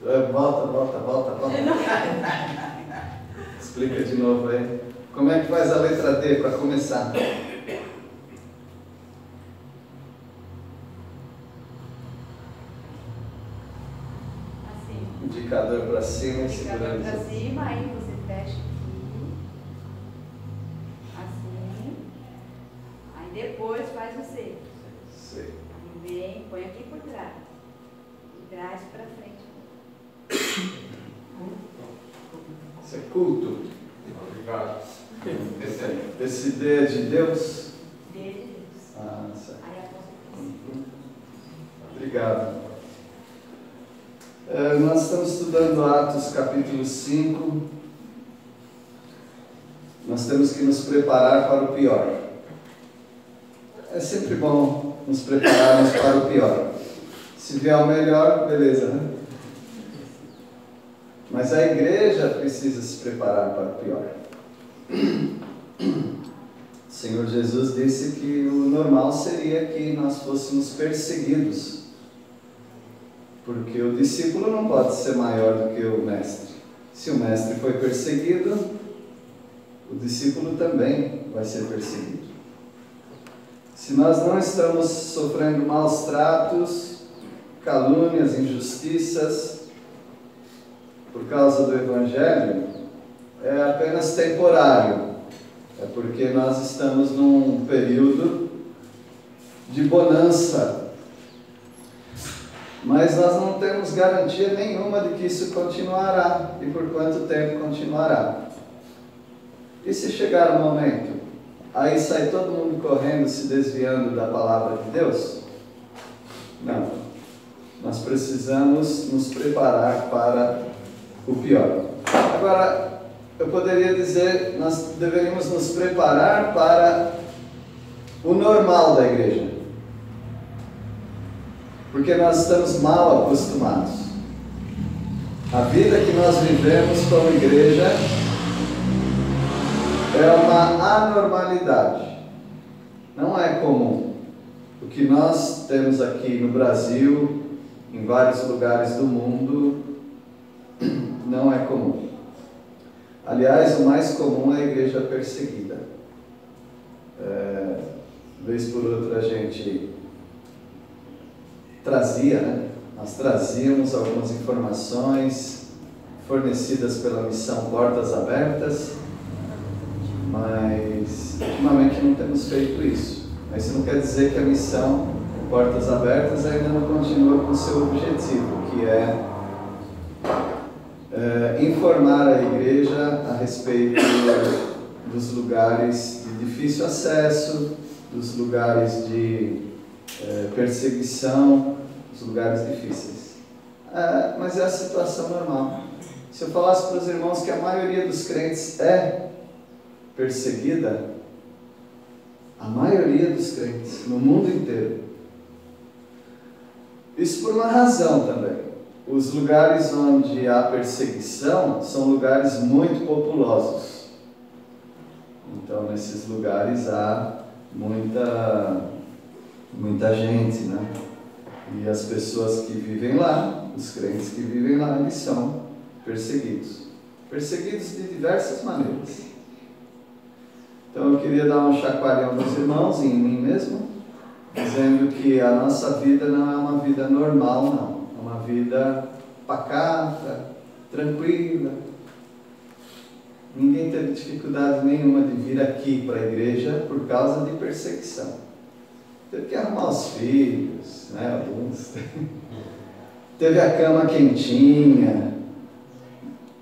Volta. Explica de novo aí. Como é que faz a letra D para começar? Assim. Indicador para cima e segurando. Indicador para cima, aí você fecha aqui. Assim. Aí depois faz o C. C. Aí vem, põe aqui por trás. E traz para frente. Isso é culto. Obrigado. Esse D é de Deus? D de Deus. Ah, certo. Aí a Obrigado. Nós estamos estudando Atos capítulo 5. Nós temos que nos preparar para o pior. É sempre bom nos prepararmos para o pior. Se vier o melhor, beleza, né? Mas a igreja precisa se preparar para o pior. O Senhor Jesus disse que o normal seria que nós fôssemos perseguidos, porque o discípulo não pode ser maior do que o mestre. Se o mestre foi perseguido, o discípulo também vai ser perseguido. Se nós não estamos sofrendo maus tratos, calúnias, injustiças, por causa do Evangelho, é apenas temporário. É porque nós estamos num período de bonança. Mas nós não temos garantia nenhuma de que isso continuará. E por quanto tempo continuará. E se chegar o momento, aí sai todo mundo correndo, se desviando da palavra de Deus? Não. Nós precisamos nos preparar para o pior. Agora, eu poderia dizer, nós deveríamos nos preparar para o normal da igreja. Porque nós estamos mal acostumados. A vida que nós vivemos como igreja é uma anormalidade. Não é comum. O que nós temos aqui no Brasil, em vários lugares do mundo, não é comum. Aliás, o mais comum é a igreja perseguida. Vez por outra a gente trazia, né? Nós trazíamos algumas informações fornecidas pela missão Portas Abertas, mas ultimamente não temos feito isso. Mas isso não quer dizer que a missão Portas Abertas ainda não continua com o seu objetivo, que é informar a igreja a respeito dos lugares de difícil acesso, dos lugares de perseguição, dos lugares difíceis. Mas é a situação normal. Se eu falasse para os irmãos que a maioria dos crentes é perseguida, a maioria dos crentes, no mundo inteiro, isso por uma razão também. Os lugares onde há perseguição são lugares muito populosos. Então, nesses lugares há muita gente, né? E as pessoas que vivem lá, os crentes que vivem lá, eles são perseguidos. Perseguidos de diversas maneiras. Então, eu queria dar um chacoalhão dos irmãos, em mim mesmo, dizendo que a nossa vida não é uma vida normal, não. É uma vida pacata, tranquila. Ninguém teve dificuldade nenhuma de vir aqui para a igreja por causa de perseguição. Teve que arrumar os filhos, né? Alguns. Teve a cama quentinha.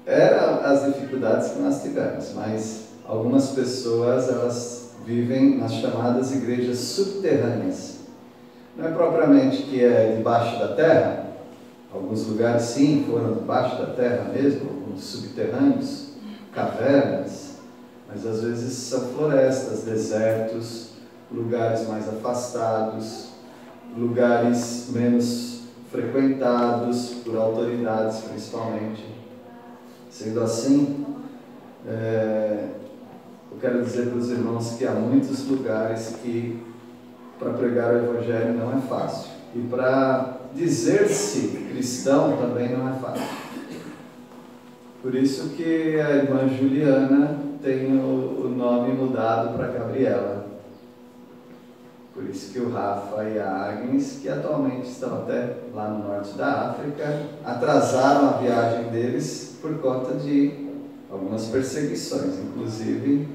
Eram as dificuldades que nós tivemos, mas algumas pessoas, elas vivem nas chamadas igrejas subterrâneas. Não é propriamente que é debaixo da terra. Alguns lugares sim, foram debaixo da terra mesmo, alguns subterrâneos, cavernas, mas às vezes são florestas, desertos, lugares mais afastados, lugares menos frequentados por autoridades principalmente. Sendo assim, eu quero dizer para os irmãos que há muitos lugares que para pregar o Evangelho não é fácil. E para dizer-se cristão também não é fácil. Por isso que a irmã Juliana tem o nome mudado para Gabriela. Por isso que o Rafa e a Agnes, que atualmente estão até lá no norte da África, atrasaram a viagem deles por conta de algumas perseguições, inclusive...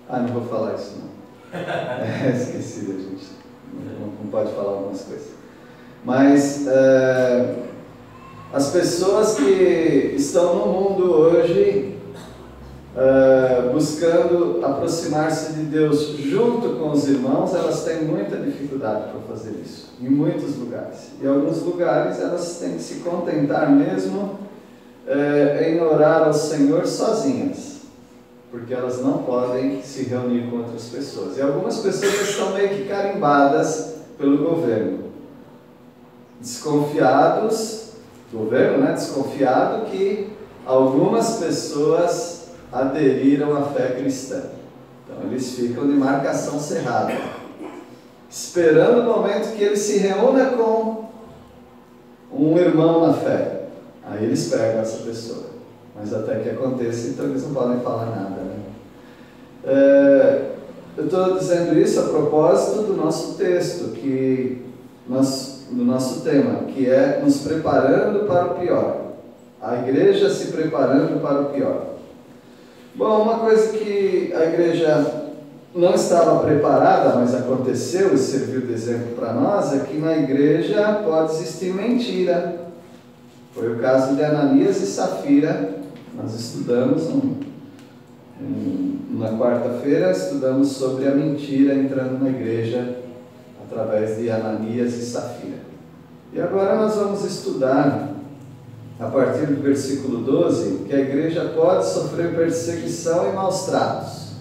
não vou falar isso não. Esqueci, a gente não pode falar algumas coisas. Mas as pessoas que estão no mundo hoje buscando aproximar-se de Deus junto com os irmãos, elas têm muita dificuldade para fazer isso, em muitos lugares. Em alguns lugares elas têm que se contentar mesmo em orar ao Senhor sozinhas, porque elas não podem se reunir com outras pessoas. E algumas pessoas estão meio que carimbadas pelo governo, desconfiados, desconfiado que algumas pessoas aderiram à fé cristã. Então eles ficam de marcação cerrada, esperando o momento que ele se reúna com um irmão na fé. Aí eles pegam essa pessoa. Mas até que aconteça, então eles não podem falar nada, né? Eu estou dizendo isso a propósito do nosso texto, do nosso tema, que é nos preparando para o pior. A igreja se preparando para o pior. Bom, uma coisa que a igreja não estava preparada, mas aconteceu e serviu de exemplo para nós, é que na igreja pode existir mentira. Foi o caso de Ananias e Safira. Nós estudamos na quarta-feira, estudamos sobre a mentira entrando na igreja através de Ananias e Safira. E agora nós vamos estudar, a partir do versículo 12, que a igreja pode sofrer perseguição e maus tratos.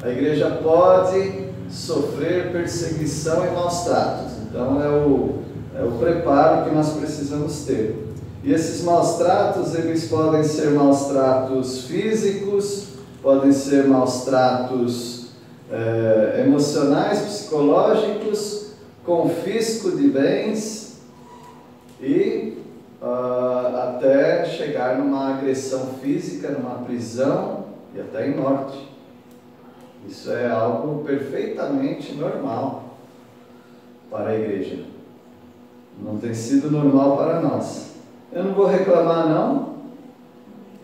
A igreja pode sofrer perseguição e maus tratos. Então é o preparo que nós precisamos ter. E esses maus tratos, eles podem ser maus tratos físicos, podem ser maus tratos emocionais, psicológicos, confisco de bens e até chegar numa agressão física, numa prisão e até em morte. Isso é algo perfeitamente normal para a igreja. Não tem sido normal para nós. Eu não vou reclamar não,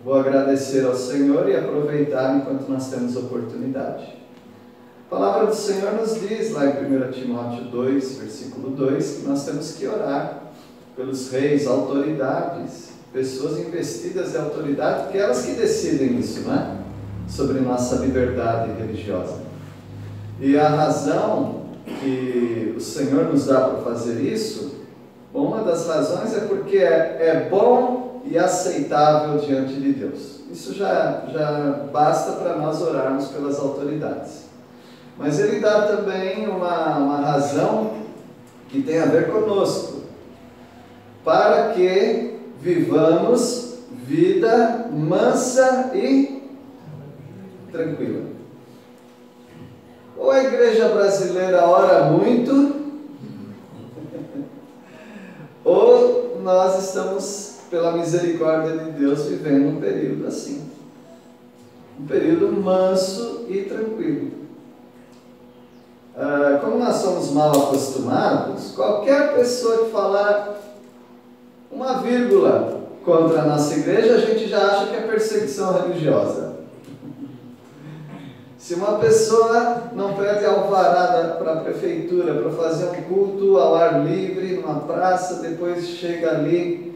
vou agradecer ao Senhor e aproveitar enquanto nós temos oportunidade. A palavra do Senhor nos diz lá em 1 Timóteo 2, versículo 2, que nós temos que orar pelos reis, autoridades, pessoas investidas de autoridade, porque elas que decidem isso, né? Sobre nossa liberdade religiosa. E a razão que o Senhor nos dá para fazer isso, uma das razões é porque é bom e aceitável diante de Deus. Isso já basta para nós orarmos pelas autoridades. Mas Ele dá também uma razão que tem a ver conosco, para que vivamos vida mansa e tranquila. Ou a igreja brasileira ora muito, ou nós estamos, pela misericórdia de Deus, vivendo um período assim. Um período manso e tranquilo. Como nós somos mal acostumados, qualquer pessoa que falar uma vírgula contra a nossa igreja, a gente já acha que é perseguição religiosa. Se uma pessoa não pede alvará para a prefeitura para fazer um culto ao ar livre, numa praça, depois chega ali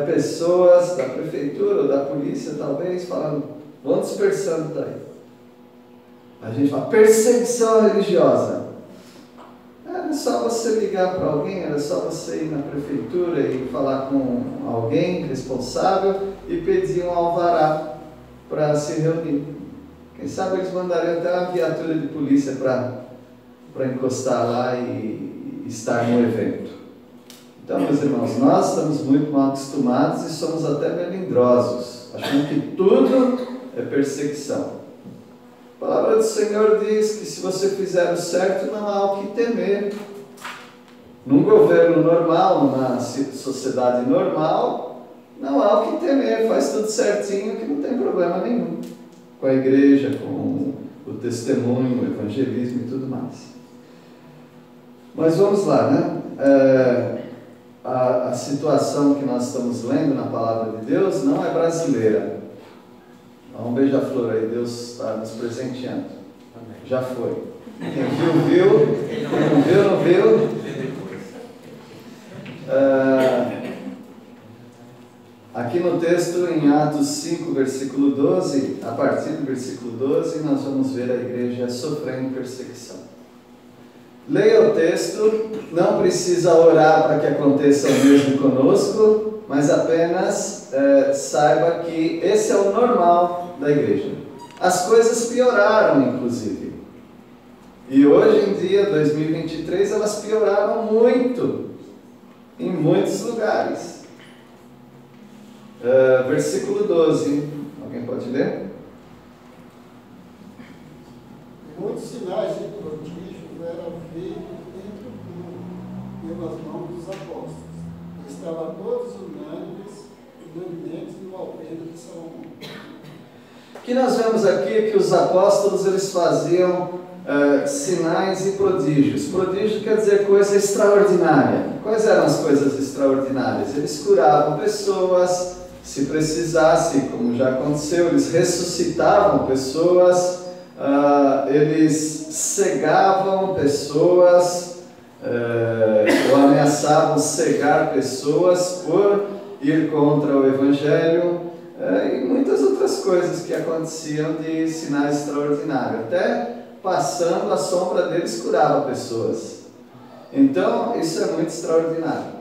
pessoas da prefeitura ou da polícia, talvez, falando, vão dispersando daí. A gente fala, perseguição religiosa. Era só você ligar para alguém, era só você ir na prefeitura e falar com alguém responsável e pedir um alvará para se reunir. Quem sabe eles mandariam até uma viatura de polícia para encostar lá e estar no evento. Então, meus irmãos, nós estamos muito mal acostumados e somos até melindrosos, achando que tudo é perseguição. A palavra do Senhor diz que se você fizer o certo, não há o que temer. Num governo normal, numa sociedade normal, não há o que temer, faz tudo certinho, que não tem problema nenhum com a igreja, com o testemunho, o evangelismo e tudo mais. Mas vamos lá, né? A situação que nós estamos lendo na Palavra de Deus não é brasileira. Dá um beija-flor aí, Deus está nos presenteando. Amém. Já foi. Quem viu, viu. Quem não viu, não viu. Aqui no texto, em Atos 5, versículo 12, a partir do versículo 12, nós vamos ver a igreja sofrendo perseguição. Leia o texto, não precisa orar para que aconteça o mesmo conosco, mas apenas saiba que esse é o normal da igreja. As coisas pioraram, inclusive. E hoje em dia, 2023, elas pioraram muito, em muitos lugares. Versículo 12, alguém pode ler? Muitos sinais e prodígios eram feitos entre o povo pelas mãos dos apóstolos. Estavam todos unânimes no alpendre de Salomão. O que nós vemos aqui é que os apóstolos eles faziam sinais e prodígios. Prodígio quer dizer coisa extraordinária. Quais eram as coisas extraordinárias? Eles curavam pessoas, se precisasse, como já aconteceu, eles ressuscitavam pessoas, eles cegavam pessoas, ou ameaçavam cegar pessoas por ir contra o Evangelho, e muitas outras coisas que aconteciam de sinais extraordinários. Até passando a sombra deles curava pessoas. Então, isso é muito extraordinário.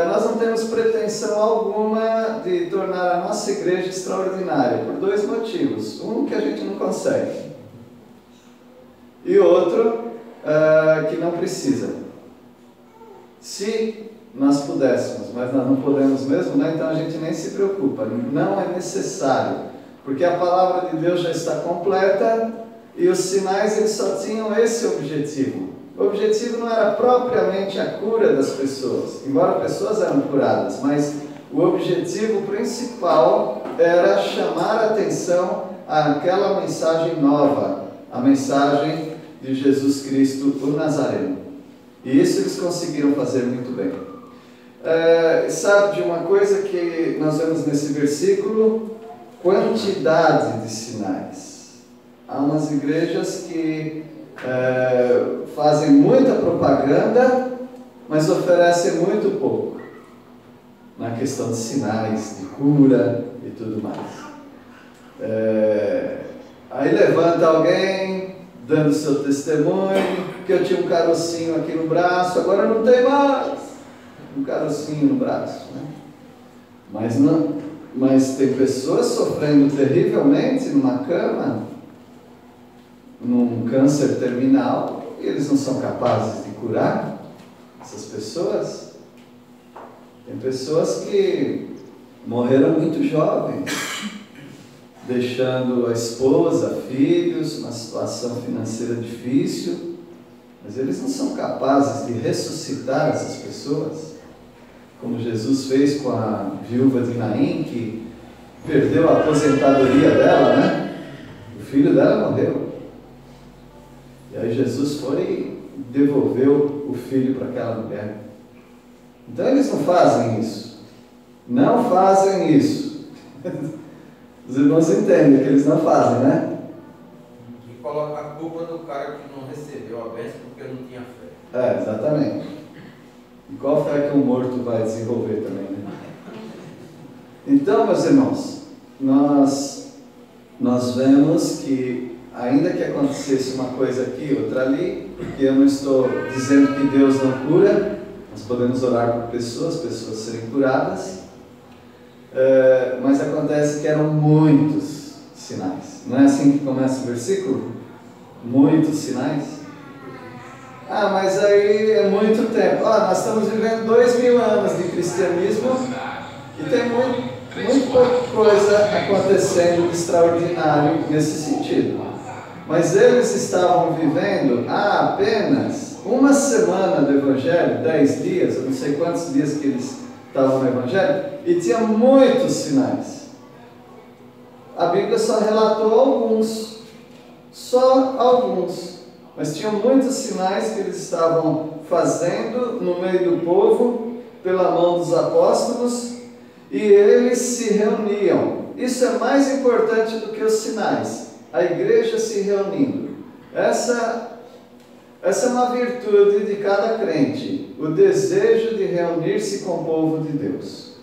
Nós não temos pretensão alguma de tornar a nossa igreja extraordinária, por dois motivos. Um, que a gente não consegue. E outro, que não precisa. Se nós pudéssemos, mas nós não podemos mesmo, né? Então a gente nem se preocupa. Não é necessário. Porque a palavra de Deus já está completa e os sinais eles só tinham esse objetivo. O objetivo não era propriamente a cura das pessoas, embora pessoas eram curadas, mas o objetivo principal era chamar a atenção àquela mensagem nova, a mensagem de Jesus Cristo, o Nazareno. E isso eles conseguiram fazer muito bem. Sabe de uma coisa que nós vemos nesse versículo? Quantidade de sinais. Há umas igrejas que fazem muita propaganda, mas oferecem muito pouco na questão de sinais, de cura e tudo mais. Aí levanta alguém dando seu testemunho, que eu tinha um carocinho aqui no braço, agora não tem mais um carocinho no braço, né? Mas tem pessoas sofrendo terrivelmente numa cama, num câncer terminal, e eles não são capazes de curar essas pessoas. Tem pessoas que morreram muito jovens, deixando a esposa, filhos, uma situação financeira difícil, mas eles não são capazes de ressuscitar essas pessoas, como Jesus fez com a viúva de Naim, que perdeu a aposentadoria dela, né? O filho dela morreu. E aí Jesus foi e devolveu o filho para aquela mulher. Então eles não fazem isso. Não fazem isso. Os irmãos entendem que eles não fazem, né? E coloca a culpa no cara que não recebeu a bênção porque não tinha fé. Exatamente. E qual fé que o morto vai desenvolver também, né? Então, meus irmãos, nós vemos que ainda que acontecesse uma coisa aqui, outra ali, porque eu não estou dizendo que Deus não cura, nós podemos orar por pessoas serem curadas, mas acontece que eram muitos sinais. Não é assim que começa o versículo? Muitos sinais. Mas aí é muito tempo. Nós estamos vivendo 2000 anos de cristianismo e tem muito pouca coisa acontecendo de extraordinário nesse sentido. Mas eles estavam vivendo apenas uma semana do Evangelho, 10 dias, eu não sei quantos dias que eles estavam no Evangelho, e tinha muitos sinais. A Bíblia só relatou alguns, só alguns, mas tinham muitos sinais que eles estavam fazendo no meio do povo, pela mão dos apóstolos, e eles se reuniam. Isso é mais importante do que os sinais, a igreja se reunindo. Essa é uma virtude de cada crente, o desejo de reunir-se com o povo de Deus.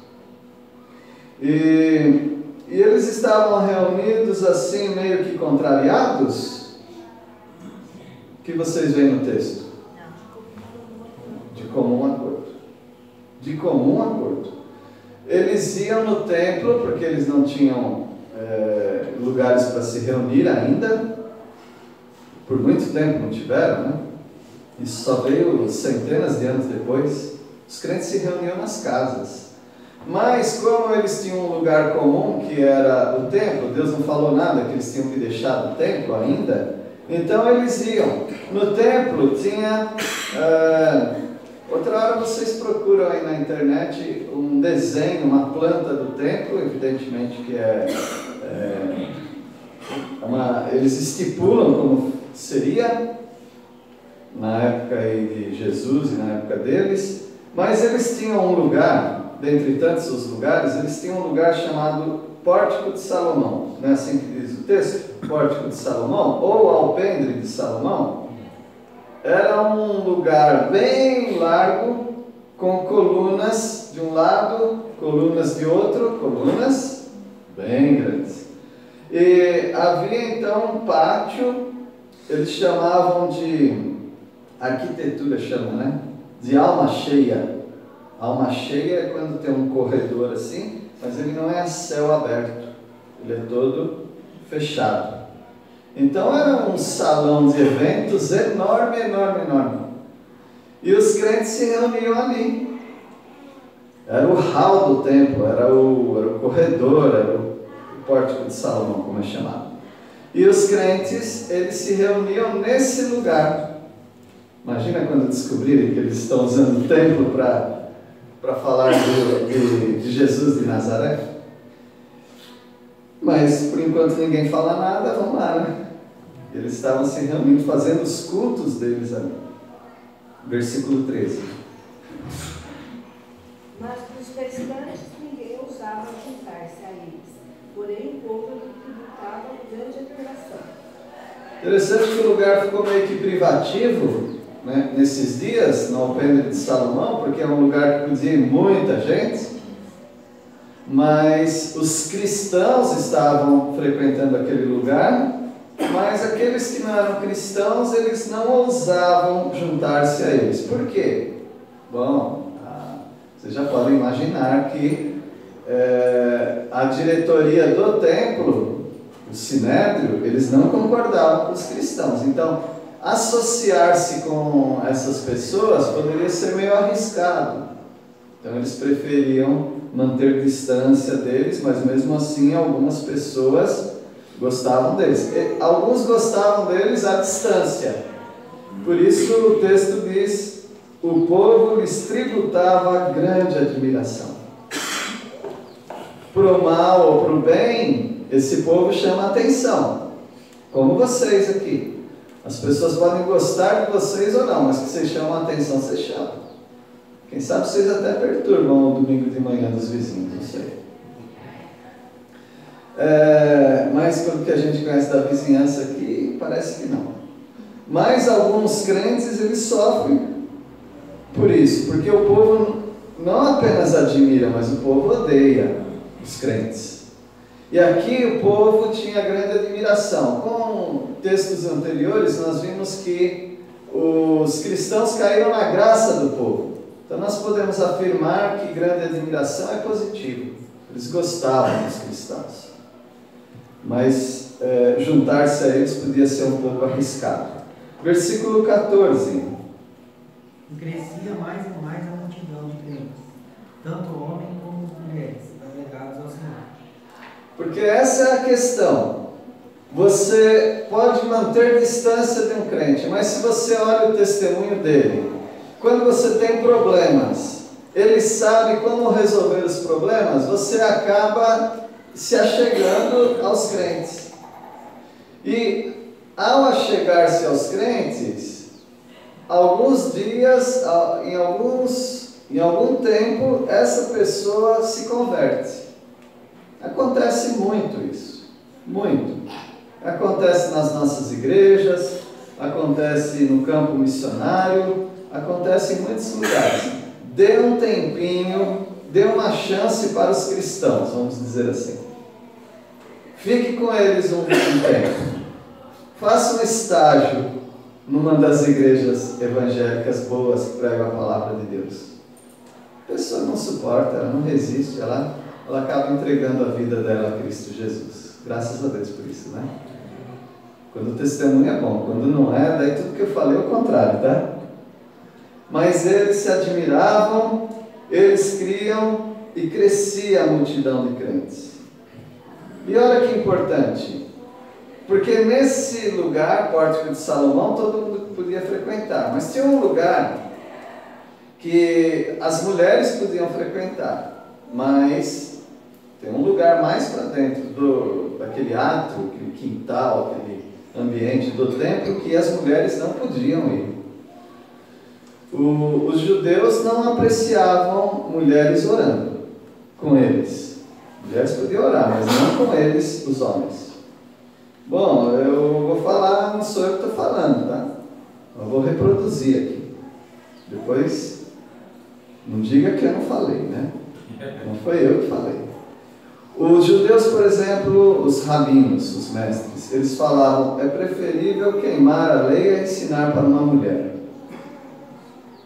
E eles estavam reunidos assim, meio que contrariados. O que vocês veem no texto? De comum acordo. De comum acordo. Eles iam no templo, porque eles não tinham lugares para se reunir ainda. Por muito tempo não tiveram, né? Isso só veio centenas de anos depois. Os crentes se reuniam nas casas. Mas como eles tinham um lugar comum, que era o templo, Deus não falou nada que eles tinham que deixar o templo ainda, então eles iam. No templo tinha... outra hora vocês procuram aí na internet um desenho, uma planta do templo, evidentemente que eles estipulam como seria na época aí de Jesus e na época deles, mas eles tinham um lugar, dentre tantos os lugares, eles tinham um lugar chamado Pórtico de Salomão, não é assim que diz o texto? Pórtico de Salomão, ou Alpendre de Salomão. Era um lugar bem largo, com colunas de um lado, colunas de outro, colunas bem grandes. E havia então um pátio, eles chamavam de, arquitetura chama, né? De alma cheia. Alma cheia é quando tem um corredor assim, mas ele não é a céu aberto, ele é todo fechado. Então era um salão de eventos enorme, enorme, enorme. E os crentes se reuniam ali. Era o hall do templo, era o corredor, era o pórtico de Salomão, como é chamado. E os crentes, eles se reuniam nesse lugar. Imagina quando descobrirem que eles estão usando o templo para falar de Jesus de Nazaré. Mas por enquanto ninguém fala nada, vamos lá, né? Eles estavam se reunindo, fazendo os cultos deles ali. Versículo 13. Mas dos restantes ninguém ousava juntar-se a eles, porém o povo tributava grande admiração. Interessante que o lugar ficou meio que privativo, né, nesses dias, no Alpendre de Salomão, porque é um lugar que podia ir muita gente, mas os cristãos estavam frequentando aquele lugar, mas aqueles que não eram cristãos, eles não ousavam juntar-se a eles. Por quê? Bom, vocês já podem imaginar que a diretoria do templo, o Sinédrio, eles não concordavam com os cristãos. Então, associar-se com essas pessoas poderia ser meio arriscado. Então, eles preferiam manter distância deles, mas mesmo assim algumas pessoas gostavam deles. Alguns gostavam deles à distância. Por isso o texto diz: o povo lhes tributava grande admiração. Pro mal ou pro bem, esse povo chama atenção. Como vocês aqui. As pessoas podem gostar de vocês ou não, mas que vocês chamam a atenção, vocês chamam. Quem sabe vocês até perturbam o domingo de manhã dos vizinhos, não sei. Mas pelo que a gente conhece da vizinhança aqui, parece que não. Mas alguns crentes, eles sofrem por isso, porque o povo não apenas admira, mas o povo odeia os crentes. E aqui o povo tinha grande admiração. Com textos anteriores, nós vimos que os cristãos caíram na graça do povo. Então nós podemos afirmar que grande admiração é positivo. Eles gostavam dos cristãos. Mas juntar-se a eles podia ser um pouco arriscado. Versículo 14. E crescia mais e mais a multidão de crentes, tanto homens como mulheres, agregados ao Senhor. Porque essa é a questão. Você pode manter distância de um crente, mas se você olha o testemunho dele, quando você tem problemas, ele sabe como resolver os problemas, você acaba se achegando aos crentes. E ao achegar-se aos crentes, alguns dias, em algum tempo, essa pessoa se converte. Acontece muito isso, muito. Acontece nas nossas igrejas, acontece no campo missionário, acontece em muitos lugares. Dê um tempinho, dê uma chance para os cristãos, vamos dizer assim. Fique com eles um tempo. Faça um estágio numa das igrejas evangélicas boas que pregam a palavra de Deus. A pessoa não suporta, ela não resiste, ela acaba entregando a vida dela a Cristo Jesus. Graças a Deus por isso, né? Quando o testemunho é bom, quando não é, daí tudo que eu falei é o contrário, tá? Mas eles se admiravam, eles criam e crescia a multidão de crentes. E olha que importante, porque nesse lugar, Pórtico de Salomão, todo mundo podia frequentar, mas tinha um lugar que as mulheres podiam frequentar, mas tem um lugar mais para dentro daquele átrio, aquele quintal, aquele ambiente do templo que as mulheres não podiam ir. Os judeus não apreciavam mulheres orando com eles. Mulheres podiam orar, mas não com eles, os homens. Bom, eu vou falar, não sou eu que estou falando, tá? Eu vou reproduzir aqui. Depois, não diga que eu não falei, né? Não foi eu que falei. Os judeus, por exemplo, os rabinos, os mestres, eles falavam: é preferível queimar a lei a ensinar para uma mulher.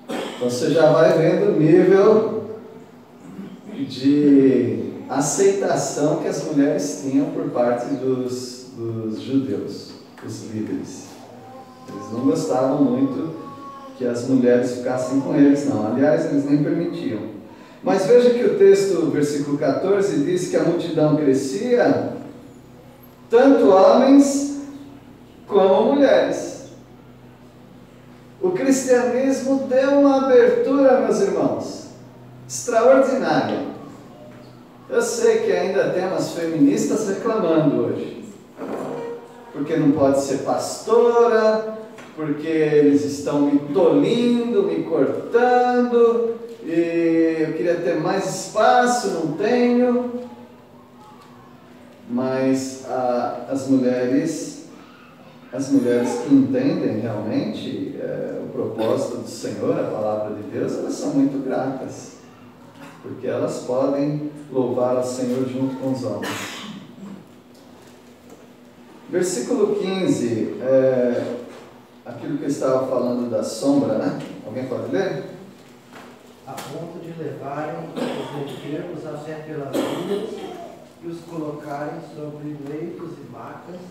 Então você já vai vendo o nível de aceitação que as mulheres tinham por parte dos judeus, os líderes. Eles não gostavam muito que as mulheres ficassem com eles, não. Aliás, eles nem permitiam. Mas veja que o texto, versículo 14, diz que a multidão crescia, tanto homens como mulheres. O cristianismo deu uma abertura, meus irmãos, extraordinária. Eu sei que ainda tem umas feministas reclamando hoje, porque não pode ser pastora, porque eles estão me tolindo, me cortando, e eu queria ter mais espaço, não tenho. Mas as mulheres que entendem realmente o propósito do Senhor, a palavra de Deus, elas são muito gratas, porque elas podem louvar ao Senhor junto com os homens. Versículo 15, aquilo que eu estava falando da sombra, né? Alguém pode ler? A ponto de levarem os enfermos até pelas ruas e os colocarem sobre leitos e macas,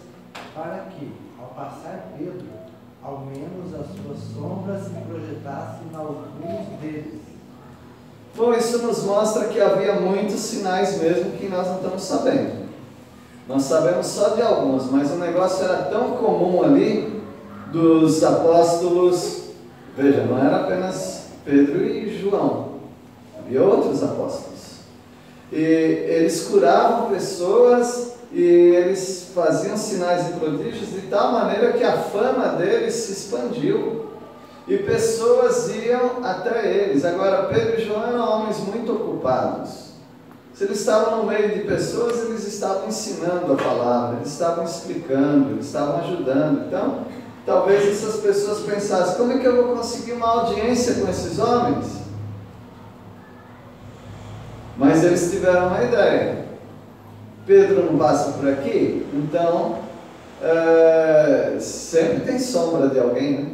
para que, ao passar Pedro, ao menos as suas sombras se projetassem em alguns deles. Bom, isso nos mostra que havia muitos sinais mesmo que nós não estamos sabendo. Nós sabemos só de alguns, mas o negócio era tão comum ali dos apóstolos. Veja, não era apenas Pedro e João, havia outros apóstolos. E eles curavam pessoas e eles faziam sinais e prodígios de tal maneira que a fama deles se expandiu e pessoas iam até eles. Agora, Pedro e João eram homens muito ocupados. Se eles estavam no meio de pessoas, eles estavam ensinando a palavra, eles estavam explicando, eles estavam ajudando. Então, talvez essas pessoas pensassem: como é que eu vou conseguir uma audiência com esses homens? Mas eles tiveram uma ideia. Pedro não passa por aqui? Então, sempre tem sombra de alguém, né?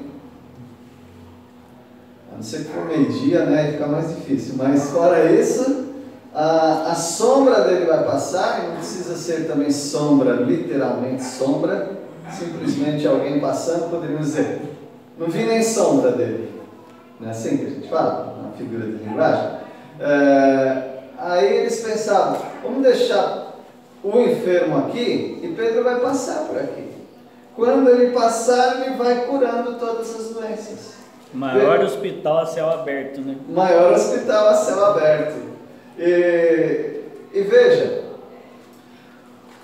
A não ser que for meio-dia, né? Fica mais difícil. Mas fora isso, a sombra dele vai passar, e não precisa ser também sombra, literalmente sombra. Simplesmente alguém passando, poderíamos dizer: não vi nem sombra dele. Não é assim que a gente fala? Uma figura de linguagem. Aí eles pensavam: vamos deixar o enfermo aqui e Pedro vai passar por aqui. Quando ele passar, ele vai curando todas as doenças. Maior hospital a céu aberto, né? Maior hospital a céu aberto. E veja,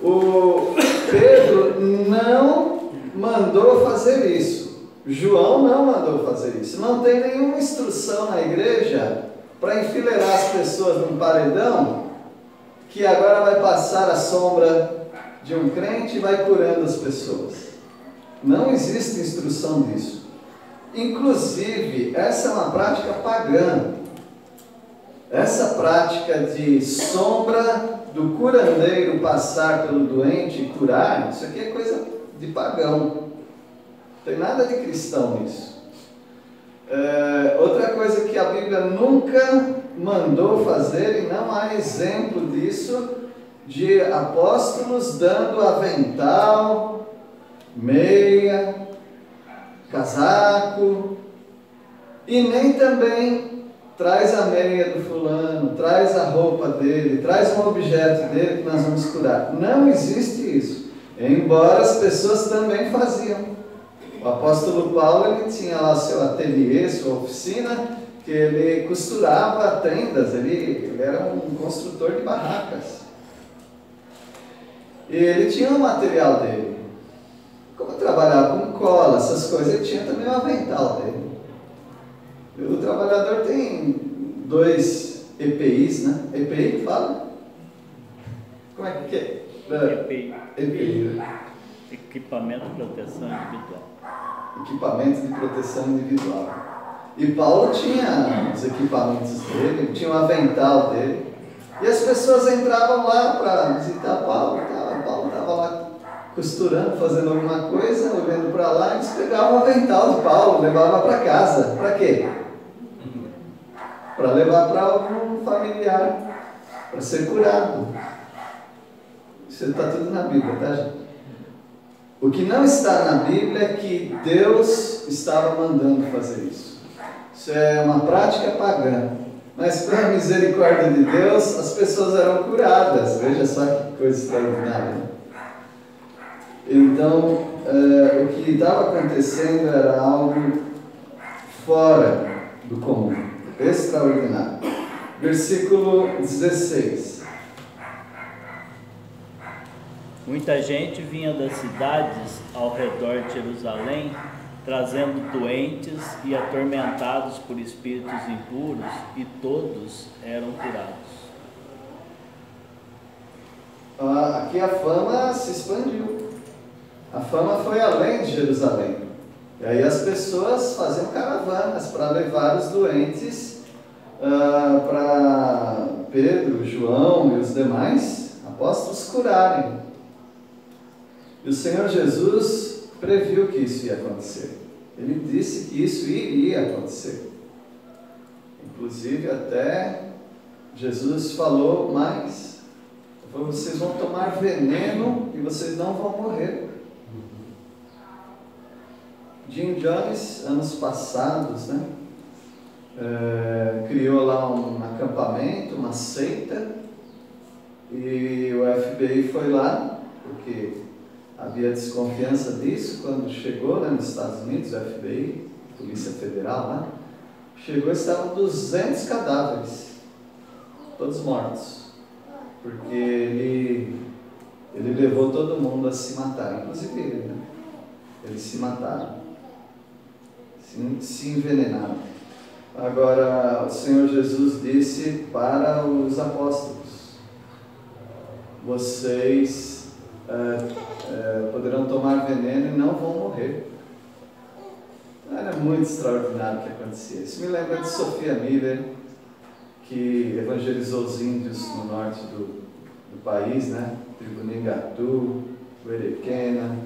o Pedro não mandou fazer isso. João não mandou fazer isso. Não tem nenhuma instrução na igreja para enfileirar as pessoas num paredão que agora vai passar a sombra de um crente e vai curando as pessoas. Não existe instrução disso. Inclusive, essa é uma prática pagã. Essa prática de sombra do curandeiro passar pelo doente e curar, isso aqui é coisa de pagão. Não tem nada de cristão nisso. Outra coisa que a Bíblia nunca mandou fazer, e não há exemplo disso, de apóstolos dando avental, meia, casaco, e nem também traz a meia do fulano, traz a roupa dele, traz um objeto dele que nós vamos curar. Não existe isso, embora as pessoas também faziam. O apóstolo Paulo, ele tinha lá seu ateliê, sua oficina, que ele costurava tendas, ele era um construtor de barracas. E ele tinha o material dele. Como trabalhava com cola, essas coisas, ele tinha também o avental dele. O trabalhador tem 2 EPIs, né? EPI, fala? Como é que é? EPI. Equipamento de proteção individual. Equipamento de proteção individual. E Paulo tinha os equipamentos dele, tinha o avental dele. E as pessoas entravam lá para visitar Paulo. Paulo estava lá costurando, fazendo alguma coisa, olhando para lá, eles pegavam o avental de Paulo, levavam para casa. Para quê? Para levar para algum familiar, para ser curado. Isso está tudo na Bíblia, tá, gente? O que não está na Bíblia é que Deus estava mandando fazer isso. Isso é uma prática pagã. Mas, pela misericórdia de Deus, as pessoas eram curadas. Veja só que coisa extraordinária. Então, o que estava acontecendo era algo fora do comum, extraordinário. Versículo 16. Muita gente vinha das cidades ao redor de Jerusalém, trazendo doentes e atormentados por espíritos impuros, e todos eram curados. Aqui a fama se expandiu. A fama foi além de Jerusalém. E aí as pessoas faziam caravanas para levar os doentes para Pedro, João e os demais apóstolos curarem. E o Senhor Jesus previu que isso ia acontecer. Ele disse que isso iria acontecer. Inclusive até Jesus falou mais. Vocês vão tomar veneno e vocês não vão morrer. Jim Jones, anos passados, né, criou lá um acampamento, uma seita, e o FBI foi lá, porque havia desconfiança disso quando chegou, né, nos Estados Unidos, o FBI, Polícia Federal lá, chegou e estavam 200 cadáveres, todos mortos, porque ele levou todo mundo a se matar, inclusive ele, né? Eles se mataram, se envenenaram. Agora, o Senhor Jesus disse para os apóstolos: vocês poderão tomar veneno e não vão morrer. Era muito extraordinário o que acontecia. Isso me lembra de Sophia Miller, que evangelizou os índios no norte do país, né? Tribuningatu, Uerequena,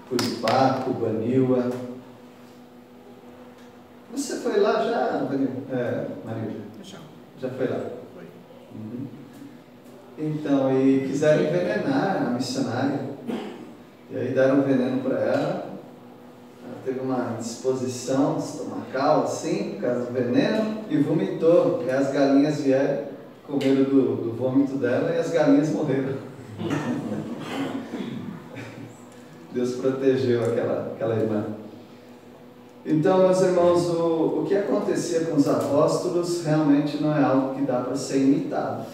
Curipaco, Baniwa. Você foi lá já, Maria? Já foi lá? Foi. Uhum. Então, e quiseram envenenar a missionária. E aí deram veneno para ela. Ela teve uma disposição estomacal, assim, por causa do veneno, e vomitou. E as galinhas vieram comeram do vômito dela e as galinhas morreram. Deus protegeu aquela irmã. Então, meus irmãos, o que acontecia com os apóstolos realmente não é algo que dá para ser imitado.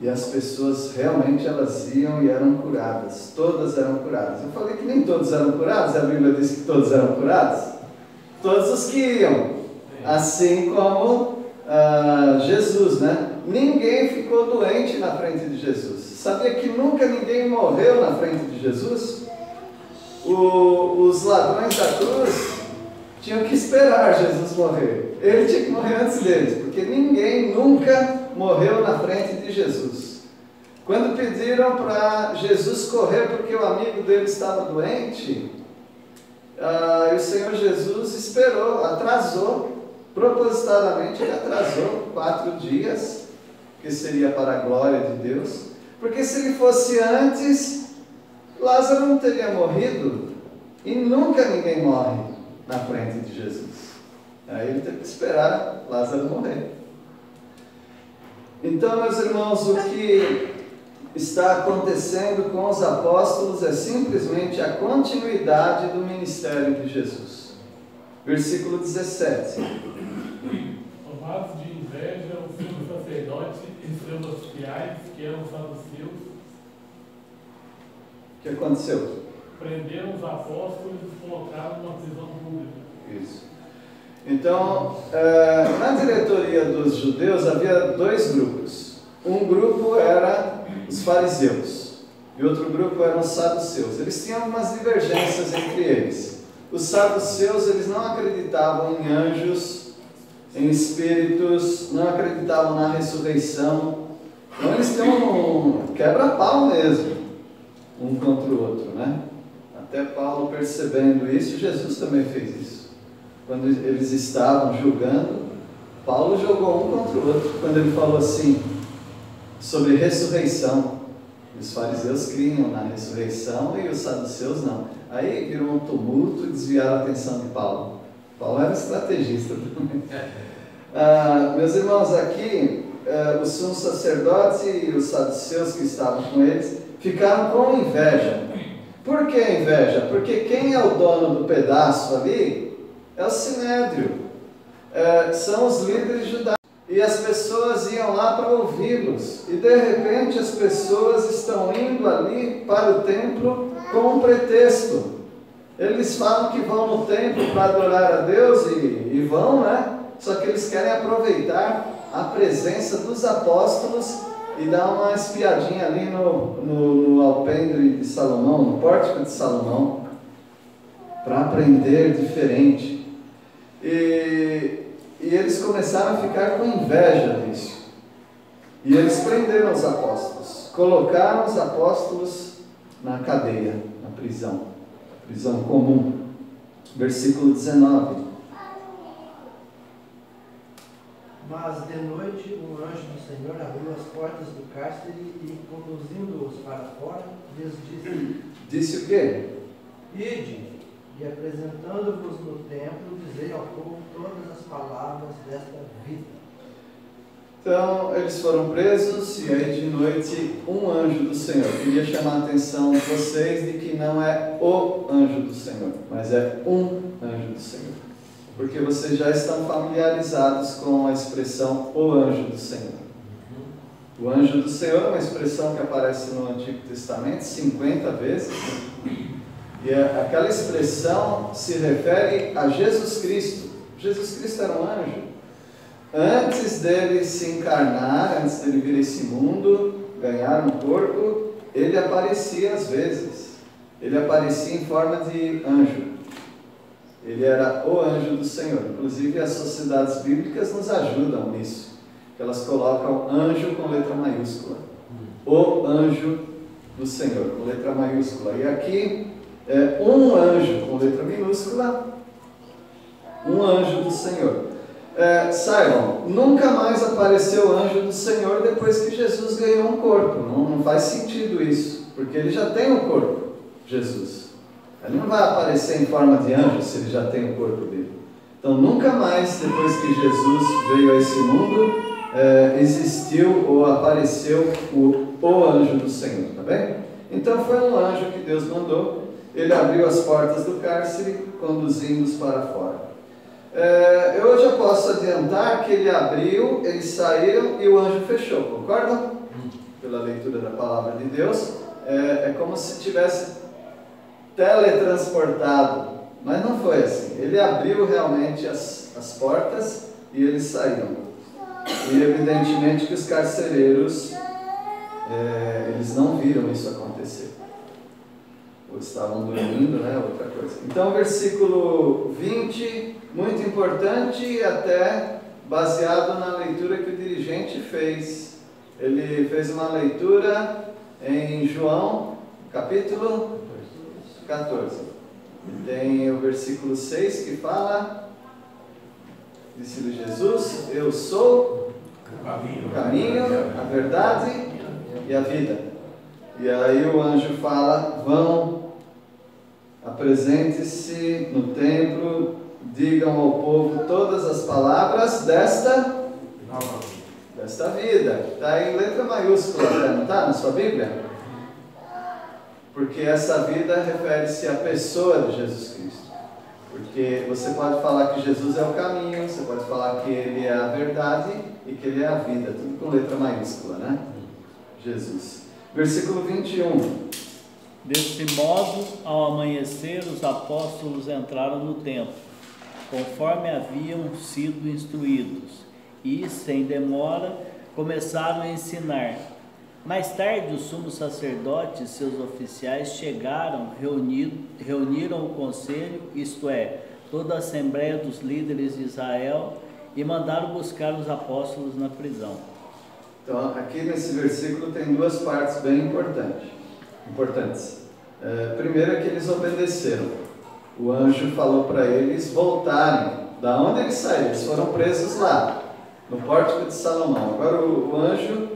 E as pessoas realmente elas iam e eram curadas. Todas eram curadas. Eu falei que nem todos eram curados, a Bíblia diz que todos eram curados. Todos os que iam. Assim como Jesus, né? Ninguém ficou doente na frente de Jesus. Sabia que nunca ninguém morreu na frente de Jesus? Os ladrões da cruz tinham que esperar Jesus morrer. Ele tinha que morrer antes deles, porque ninguém nunca morreu na frente de Jesus. Quando pediram para Jesus correr porque o amigo dele estava doente, e o Senhor Jesus esperou, atrasou, propositadamente ele atrasou 4 dias, que seria para a glória de Deus, porque se ele fosse antes, Lázaro não teria morrido, e nunca ninguém morre na frente de Jesus. Aí ele teve que esperar Lázaro morrer. Então, meus irmãos, o que está acontecendo com os apóstolos é simplesmente a continuidade do ministério de Jesus. Versículo 17. Tomados de inveja, o sumo sacerdote e seus oficiais, que eram saduceus, O que aconteceu? prenderam os apóstolos e colocaram numa prisão pública. Isso. Então, na diretoria dos judeus havia 2 grupos. Um grupo era os fariseus e outro grupo eram os saduceus. Eles tinham algumas divergências entre eles. Os saduceus, eles não acreditavam em anjos, em espíritos, não acreditavam na ressurreição. Então eles tinham um quebra-pau mesmo, um contra o outro, né? Até Paulo, percebendo isso, Jesus também fez isso. Quando eles estavam julgando, Paulo jogou um contra o outro, quando ele falou assim, sobre ressurreição. Os fariseus criam na ressurreição e os saduceus não. Aí virou um tumulto e desviaram a atenção de Paulo. Paulo era estrategista também. Meus irmãos, aqui, os sumos sacerdotes e os saduceus que estavam com eles ficaram com inveja. Por que inveja? Porque quem é o dono do pedaço ali é o Sinédrio, são os líderes judaicos. E as pessoas iam lá para ouvi-los. E de repente as pessoas estão indo ali para o templo com um pretexto. Eles falam que vão no templo para adorar a Deus e vão, né? Só que eles querem aproveitar a presença dos apóstolos e dar uma espiadinha ali no alpendre de Salomão, no pórtico de Salomão, para aprender diferente. E eles começaram a ficar com inveja disso. E eles prenderam os apóstolos, colocaram os apóstolos na cadeia, na prisão comum. Versículo 19. Mas de noite um anjo do Senhor abriu as portas do cárcere e, conduzindo-os para fora, lhes disse: Disse o quê? Ide, e apresentando-vos no templo, dizei ao povo todas as palavras desta vida. Então, eles foram presos e aí de noite um anjo do Senhor. Eu queria chamar a atenção de vocês de que não é o anjo do Senhor, mas é um anjo do Senhor. Porque vocês já estão familiarizados com a expressão o anjo do Senhor. O anjo do Senhor é uma expressão que aparece no Antigo Testamento 50 vezes. E aquela expressão se refere a Jesus Cristo. Jesus Cristo era um anjo. Antes dele se encarnar, antes dele vir a esse mundo, ganhar um corpo, ele aparecia às vezes. Ele aparecia em forma de anjo. Ele era o anjo do Senhor. Inclusive as sociedades bíblicas nos ajudam nisso. Elas colocam anjo com letra maiúscula. O anjo do Senhor, com letra maiúscula. E aqui é um anjo com letra minúscula, um anjo do Senhor. Saibam, nunca mais apareceu o anjo do Senhor depois que Jesus ganhou um corpo. Não faz sentido isso, porque ele já tem um corpo, Jesus. Ele não vai aparecer em forma de anjo se ele já tem o corpo dele. Então nunca mais, depois que Jesus veio a esse mundo, existiu ou apareceu o anjo do Senhor, tá bem? Então foi um anjo que Deus mandou, ele abriu as portas do cárcere, conduzindo-os para fora. Eu já posso adiantar que ele abriu, eles saíram e o anjo fechou, concordam? Pela leitura da palavra de Deus, é como se tivesse teletransportado, mas não foi assim. Ele abriu realmente as portas e eles saíram. E evidentemente que os carcereiros, eles não viram isso acontecer. Ou estavam dormindo, né? Outra coisa. Então, versículo 20, muito importante, até baseado na leitura que o dirigente fez. Ele fez uma leitura em João, capítulo 14. Tem o versículo 6 que fala, disse-lhe Jesus, eu sou o caminho, a verdade e a vida. E aí o anjo fala, vão, apresente-se no templo, digam ao povo todas as palavras desta vida. Está em letra maiúscula, não está na sua Bíblia? Porque essa vida refere-se à pessoa de Jesus Cristo. Porque você pode falar que Jesus é o caminho, você pode falar que Ele é a verdade e que Ele é a vida. Tudo com letra maiúscula, né? Jesus. Versículo 21. Desse modo, ao amanhecer, os apóstolos entraram no templo, conforme haviam sido instruídos, e, sem demora, começaram a ensinar. Mais tarde, o sumo sacerdote e seus oficiais chegaram, reuniram o conselho, isto é, toda a assembleia dos líderes de Israel, e mandaram buscar os apóstolos na prisão. Então, aqui nesse versículo tem duas partes bem importantes. Primeiro é que eles obedeceram. O anjo falou para eles voltarem. Da onde eles saíram? Eles foram presos lá, no pórtico de Salomão. Agora o anjo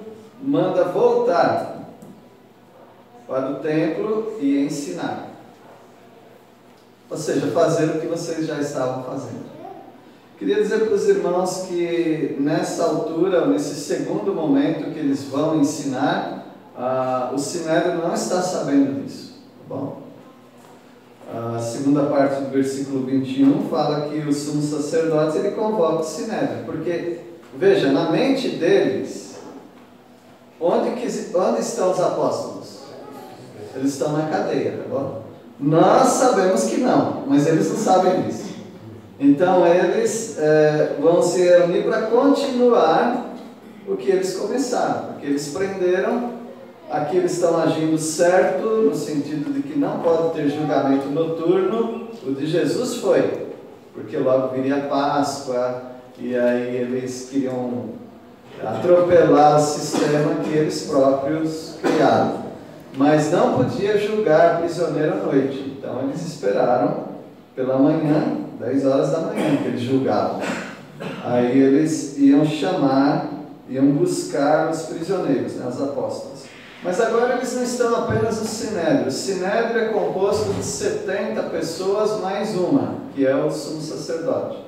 manda voltar para o templo e ensinar. Ou seja, fazer o que vocês já estavam fazendo. Queria dizer para os irmãos que nessa altura, nesse segundo momento que eles vão ensinar, o Sinédrio não está sabendo disso, tá bom? A segunda parte do versículo 21 fala que o sumo sacerdote ele convoca o Sinédrio, porque, veja, na mente deles, onde estão os apóstolos? Eles estão na cadeia, tá bom? Nós sabemos que não, mas eles não sabem disso. Então eles vão se reunir para continuar o que eles começaram, porque eles prenderam, aqui eles estão agindo certo, no sentido de que não pode ter julgamento noturno. O de Jesus foi, porque logo viria a Páscoa, e aí eles queriam atropelar o sistema que eles próprios criaram. Mas não podia julgar prisioneiro à noite, então eles esperaram pela manhã, 10 horas da manhã que eles julgavam. Aí eles iam buscar os prisioneiros, né, os apóstolos. Mas agora eles não estão apenas no Sinédrio. O Sinédrio é composto de 70 pessoas mais uma, que é o sumo sacerdote.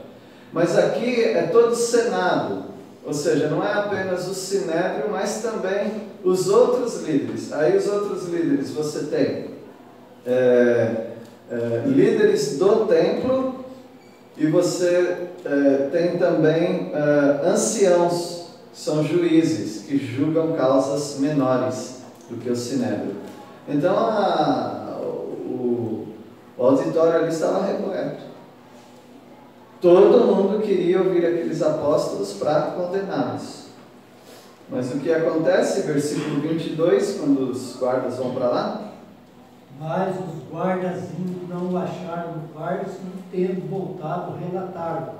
Mas aqui é todo o Senado, ou seja, não é apenas o Sinédrio, mas também os outros líderes. Aí os outros líderes, você tem líderes do templo, e você tem também anciãos, são juízes, que julgam causas menores do que o Sinédrio. Então o auditório ali estava repleto. Todo mundo queria ouvir aqueles apóstolos para condená-los. Mas o que acontece, versículo 22, quando os guardas vão para lá? Mas os guardas indo não o acharam no quarto, e tendo voltado, relataram.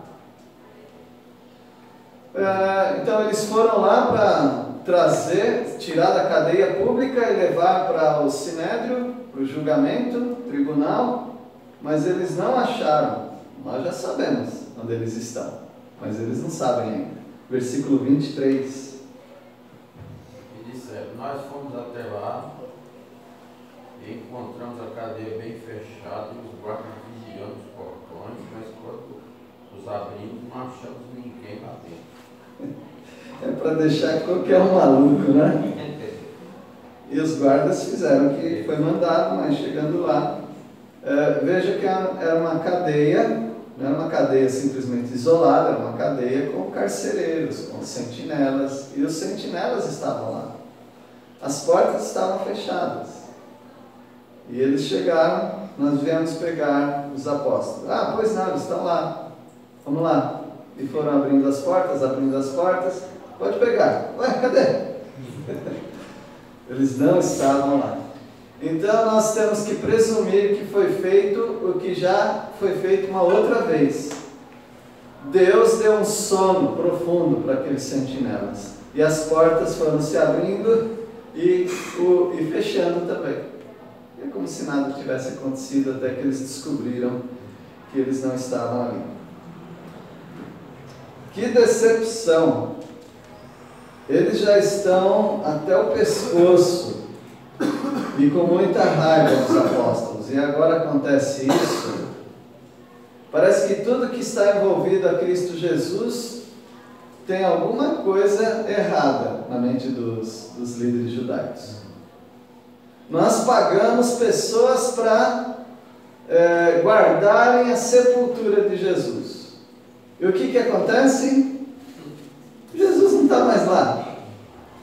Então eles foram lá para tirar da cadeia pública e levar para o Sinédrio, para o julgamento, tribunal, mas eles não acharam. Nós já sabemos onde eles estão, mas eles não sabem ainda. Versículo 23. E disseram, nós fomos até lá e encontramos a cadeia bem fechada e os guardas vigiando os portões, mas quando os abrimos não achamos ninguém lá dentro. para deixar qualquer um maluco, né? E os guardas fizeram o que foi mandado, mas chegando lá, veja que era uma cadeia, não era uma cadeia simplesmente isolada, era uma cadeia com carcereiros, com sentinelas, e os sentinelas estavam lá. As portas estavam fechadas. E eles chegaram, nós viemos pegar os apóstolos. Ah, pois não, eles estão lá. Vamos lá. E foram abrindo as portas. Pode pegar. Ué, cadê? Eles não estavam lá. Então nós temos que presumir que foi feito o que já foi feito uma outra vez. Deus deu um sono profundo para aqueles sentinelas. E as portas foram se abrindo e fechando também. É como se nada tivesse acontecido até que eles descobriram que eles não estavam ali. Que decepção! Eles já estão até o pescoço e com muita raiva dos apóstolos. E agora acontece isso. Parece que tudo que está envolvido a Cristo Jesus tem alguma coisa errada na mente dos líderes judaicos. Nós pagamos pessoas para guardarem a sepultura de Jesus. E o que acontece? Jesus não está mais lá.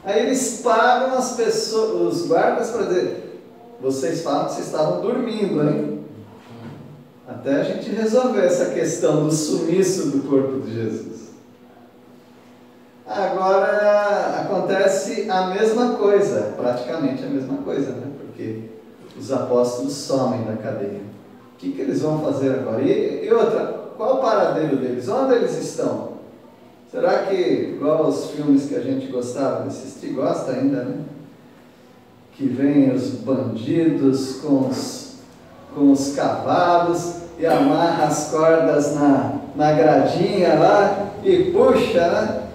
Aí eles pagam as pessoas, os guardas, para dizer: vocês falam que vocês estavam dormindo, hein? Até a gente resolver essa questão do sumiço do corpo de Jesus. Agora acontece a mesma coisa, praticamente a mesma coisa, né? Porque os apóstolos somem da cadeia. O que eles vão fazer agora? E outra, qual o paradeiro deles? Onde eles estão? Será que, igual aos filmes que a gente gostava de assistir, gosta ainda, né? Que vem os bandidos com os cavalos e amarra as cordas na gradinha lá e puxa, né?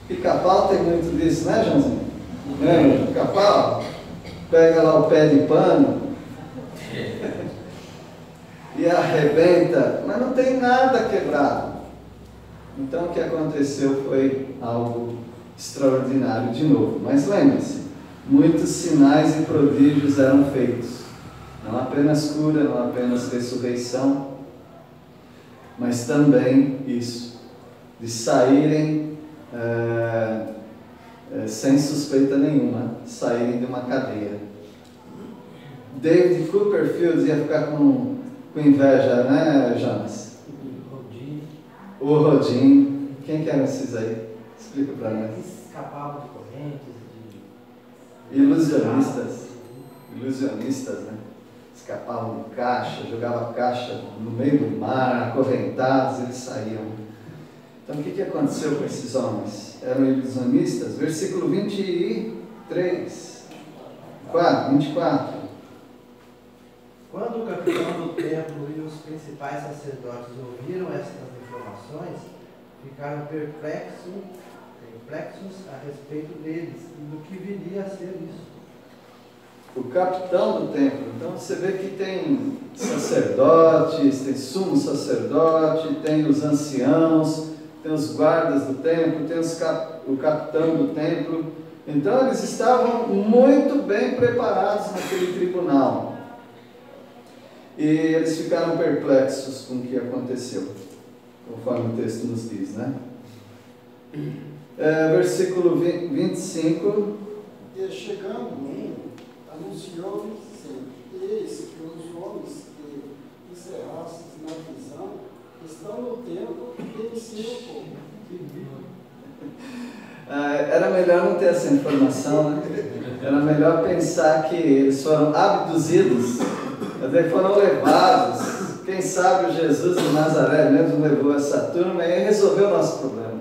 Pica-pau tem muito disso, né, Joãozinho? Lembra? Pica-pau? Pega lá o pé de pano e arrebenta, mas não tem nada quebrado. Então o que aconteceu foi algo extraordinário de novo. Mas lembre-se, muitos sinais e prodígios eram feitos. Não apenas cura, não apenas ressurreição, mas também isso, de saírem sem suspeita nenhuma, saírem de uma cadeia. David Copperfield ia ficar com inveja, né, Jonas? O Rodin. Quem que eram esses aí? Explica para nós. Escapavam de correntes, Ilusionistas, né? Escapavam de caixa, jogavam caixa no meio do mar, acorrentados, eles saíam. Então o que aconteceu com esses homens? Eram ilusionistas? Versículo 24. Quando o capitão do templo e os principais sacerdotes ouviram estas informações, ficaram perplexos a respeito deles e do que viria a ser isso. O capitão do templo. Então você vê que tem sacerdotes, tem sumo sacerdote, tem os anciãos, tem os guardas do templo, tem o capitão do templo. Então eles estavam muito bem preparados naquele tribunal. E eles ficaram perplexos com o que aconteceu, conforme o texto nos diz, né? Versículo 25. E chegando, anunciou-lhes, dizendo: eis que os homens que encerrastes na prisão estão no templo e ensinam o povo. Era melhor não ter essa informação, né? Era melhor pensar que eles foram abduzidos, até foram levados. Quem sabe o Jesus de Nazaré mesmo levou essa turma e resolveu o nosso problema.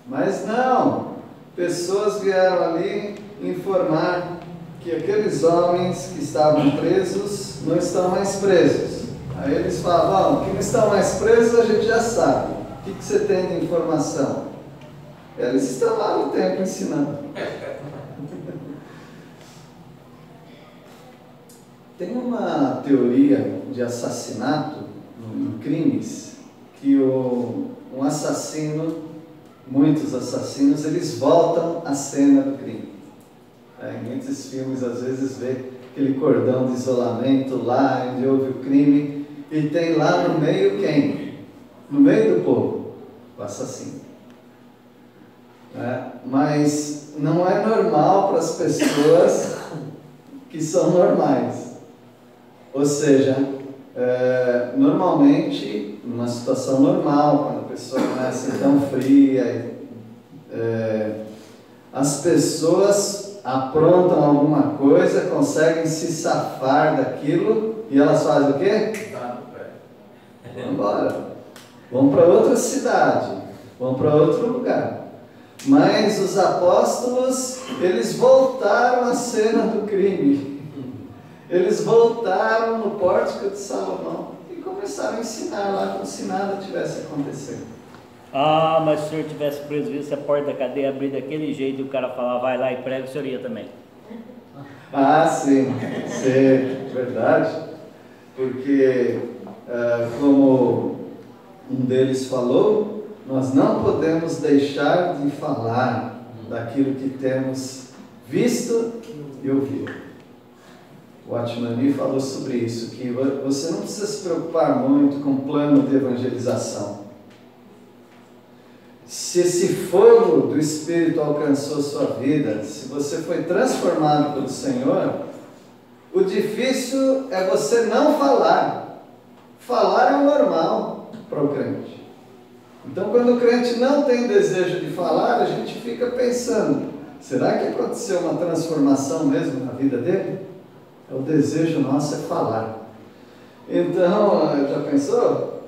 Mas não, pessoas vieram ali informar que aqueles homens que estavam presos não estão mais presos. Aí eles falavam: que não estão mais presos a gente já sabe. O que você tem de informação? Eles estão lá no templo ensinando. Tem uma teoria de assassinato em crimes que um assassino muitos assassinos, eles voltam à cena do crime. Em muitos filmes, às vezes, vê aquele cordão de isolamento lá onde houve o crime, e tem lá no meio quem? No meio do povo, o assassino. Mas não é normal para as pessoas que são normais. Ou seja, normalmente, numa situação normal, quando a pessoa começa tão fria, as pessoas aprontam alguma coisa, conseguem se safar daquilo, e elas fazem o quê? Vão embora. Vão para outra cidade, vão para outro lugar. Mas os apóstolos, eles voltaram à cena do crime. Eles voltaram no pórtico de Salomão e começaram a ensinar lá como se nada tivesse acontecendo. Ah, mas se o senhor tivesse preso isso, a porta da cadeia abrir daquele jeito e o cara falar, vai lá e prega, o senhor ia também. Ah, sim, verdade. Porque, como um deles falou, nós não podemos deixar de falar daquilo que temos visto e ouvido. O Atmani falou sobre isso, que você não precisa se preocupar muito com o plano de evangelização. Se esse fogo do Espírito alcançou sua vida, se você foi transformado pelo Senhor, o difícil é você não falar. Falar é o normal para o crente. Então, quando o crente não tem desejo de falar, a gente fica pensando, será que aconteceu uma transformação mesmo na vida dele? O desejo nosso é falar. Então, já pensou?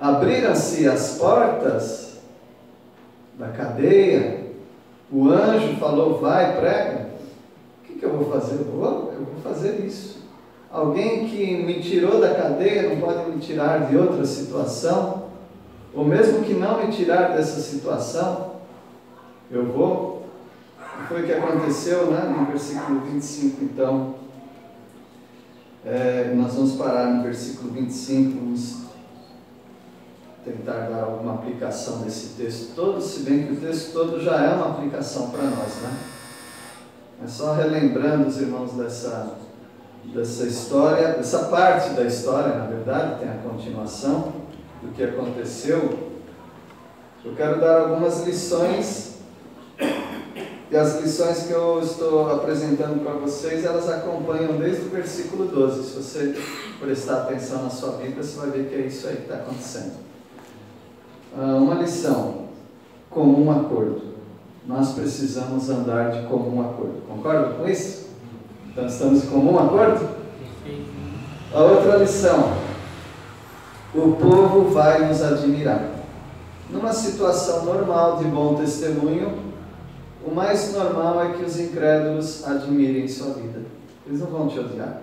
Abriram-se as portas da cadeia, o anjo falou, vai, prega. O que eu vou fazer? Eu vou fazer isso. Alguém que me tirou da cadeia não pode me tirar de outra situação? Ou mesmo que não me tirar dessa situação, eu vou. E foi o que aconteceu, né? No versículo 25, então. Nós vamos parar no versículo 25, vamos tentar dar alguma aplicação desse texto todo, se bem que o texto todo já é uma aplicação para nós, né? É só relembrando os irmãos dessa história, dessa parte da história, na verdade, tem a continuação do que aconteceu. Eu quero dar algumas lições, e as lições que eu estou apresentando para vocês, elas acompanham desde o versículo 12. Se você prestar atenção na sua Bíblia, você vai ver que é isso aí que está acontecendo. Uma lição: comum acordo. Nós precisamos andar de comum acordo. Concordam com isso? Então estamos em comum acordo? A outra lição: o povo vai nos admirar. Numa situação normal de bom testemunho, o mais normal é que os incrédulos admirem sua vida. Eles não vão te odiar.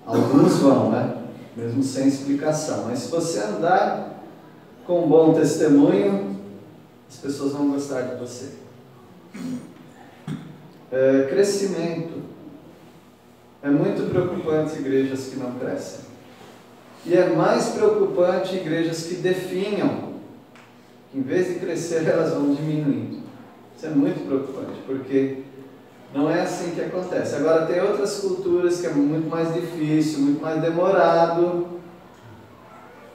Alguns vão, né? Mesmo sem explicação. Mas se você andar com bom testemunho, as pessoas vão gostar de você. Crescimento. É muito preocupante igrejas que não crescem. E é mais preocupante igrejas que definham. Em vez de crescer, elas vão diminuindo. Isso é muito preocupante, porque não é assim que acontece. Agora, tem outras culturas que é muito mais difícil, muito mais demorado.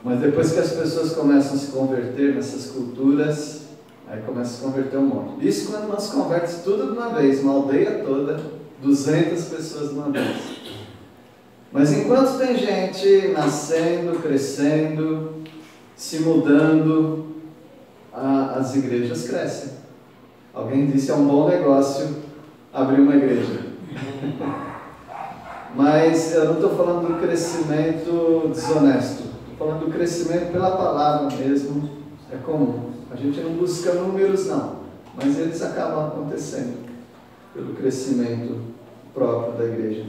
Mas depois que as pessoas começam a se converter nessas culturas, aí começa a se converter um monte. Isso quando não se converte tudo de uma vez, uma aldeia toda, 200 pessoas de uma vez. Mas enquanto tem gente nascendo, crescendo, se mudando, as igrejas crescem. Alguém disse, é um bom negócio abrir uma igreja. Mas eu não estou falando do crescimento desonesto. Estou falando do crescimento pela palavra mesmo. É comum. A gente não busca números, não. Mas eles acabam acontecendo pelo crescimento próprio da igreja.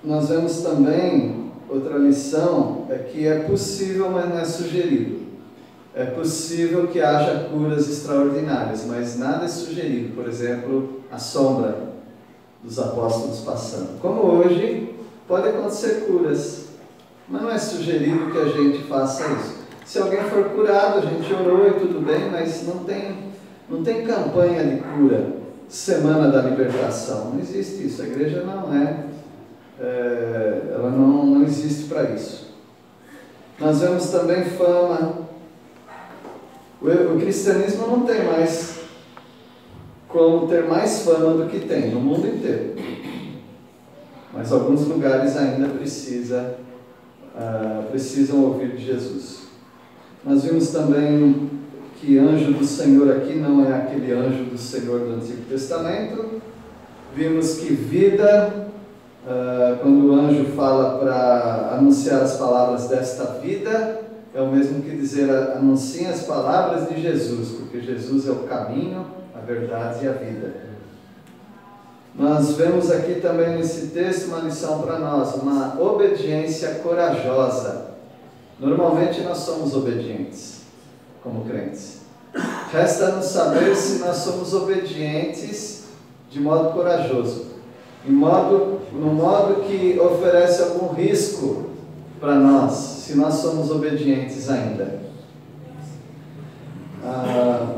Nós vemos também, outra lição, é que é possível, mas não é sugerido. É possível que haja curas extraordinárias, mas nada é sugerido. Por exemplo, a sombra dos apóstolos passando. Como hoje, pode acontecer curas. Mas não é sugerido que a gente faça isso. Se alguém for curado, a gente orou e tudo bem, mas não tem campanha de cura, semana da libertação. Não existe isso. A igreja ela não existe para isso. Nós vemos também fama. O cristianismo não tem mais como ter mais fama do que tem no mundo inteiro. Mas alguns lugares ainda precisam ouvir de Jesus. Nós vimos também que anjo do Senhor aqui não é aquele anjo do Senhor do Antigo Testamento. Vimos que vida, quando o anjo fala para anunciar as palavras desta vida, é o mesmo que dizer anunciem as palavras de Jesus, porque Jesus é o caminho, a verdade e a vida. Nós vemos aqui também nesse texto uma lição para nós, uma obediência corajosa. Normalmente nós somos obedientes, como crentes. Resta-nos saber se nós somos obedientes de modo corajoso, no modo que oferece algum risco para nós, se nós somos obedientes ainda.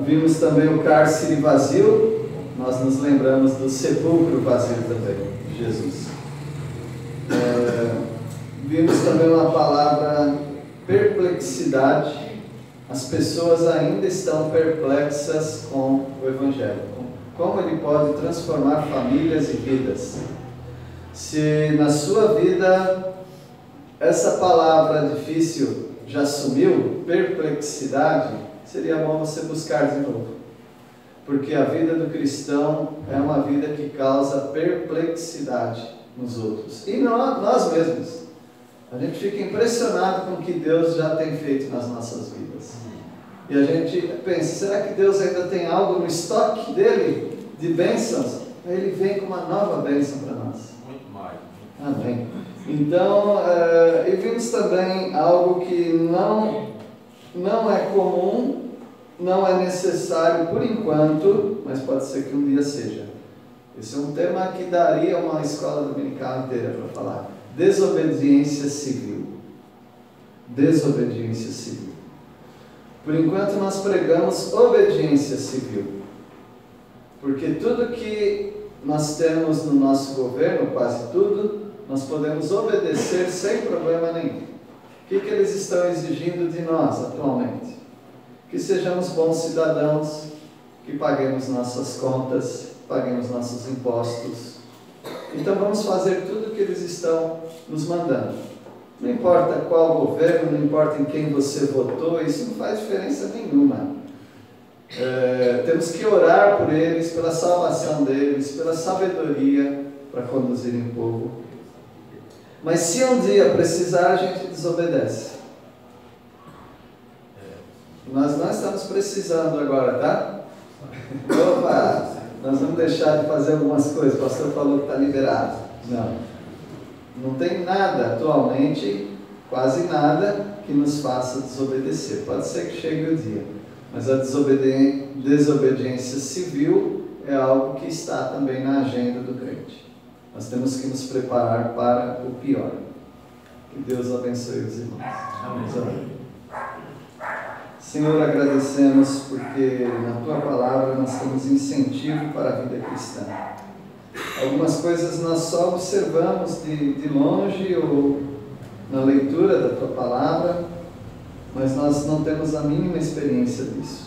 Vimos também o cárcere vazio, nós nos lembramos do sepulcro vazio também, de Jesus. Vimos também uma palavra perplexidade. As pessoas ainda estão perplexas com o Evangelho, como ele pode transformar famílias e vidas. Se na sua vida essa palavra difícil já sumiu, perplexidade, seria bom você buscar de novo. Porque a vida do cristão é uma vida que causa perplexidade nos outros. E nós mesmos. A gente fica impressionado com o que Deus já tem feito nas nossas vidas. E a gente pensa, será que Deus ainda tem algo no estoque dele de bênçãos? Aí ele vem com uma nova bênção para nós. Muito mais. Amém. Então, e vimos também algo que não é comum, não é necessário por enquanto, mas pode ser que um dia seja. Esse é um tema que daria uma escola dominical inteira para falar. Desobediência civil. Desobediência civil. Por enquanto nós pregamos obediência civil. Porque tudo que nós temos no nosso governo, quase tudo, nós podemos obedecer sem problema nenhum. O que eles estão exigindo de nós atualmente? Que sejamos bons cidadãos, que paguemos nossas contas, paguemos nossos impostos. Então vamos fazer tudo o que eles estão nos mandando. Não importa qual governo, não importa em quem você votou, isso não faz diferença nenhuma. Temos que orar por eles, pela salvação deles, pela sabedoria para conduzirem o povo. Mas se um dia precisar, a gente desobedece. Nós não estamos precisando agora, tá? Opa, nós vamos deixar de fazer algumas coisas, o pastor falou que está liberado. Não tem nada atualmente, quase nada, que nos faça desobedecer. Pode ser que chegue o dia, mas a desobediência civil é algo que está também na agenda do crente. Nós temos que nos preparar para o pior. Que Deus abençoe os irmãos. Amém. Senhor, agradecemos porque na Tua palavra nós temos incentivo para a vida cristã. Algumas coisas nós só observamos de longe ou na leitura da Tua palavra, mas nós não temos a mínima experiência disso.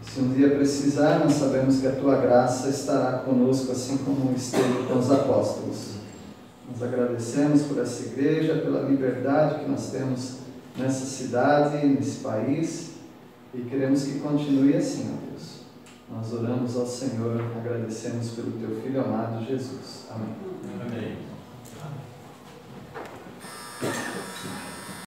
Se um dia precisar, nós sabemos que a Tua graça estará conosco, assim como esteve com os apóstolos. Nós agradecemos por essa igreja, pela liberdade que nós temos nessa cidade, nesse país, e queremos que continue assim, ó Deus. Nós oramos ao Senhor, agradecemos pelo Teu Filho amado Jesus. Amém. Amém.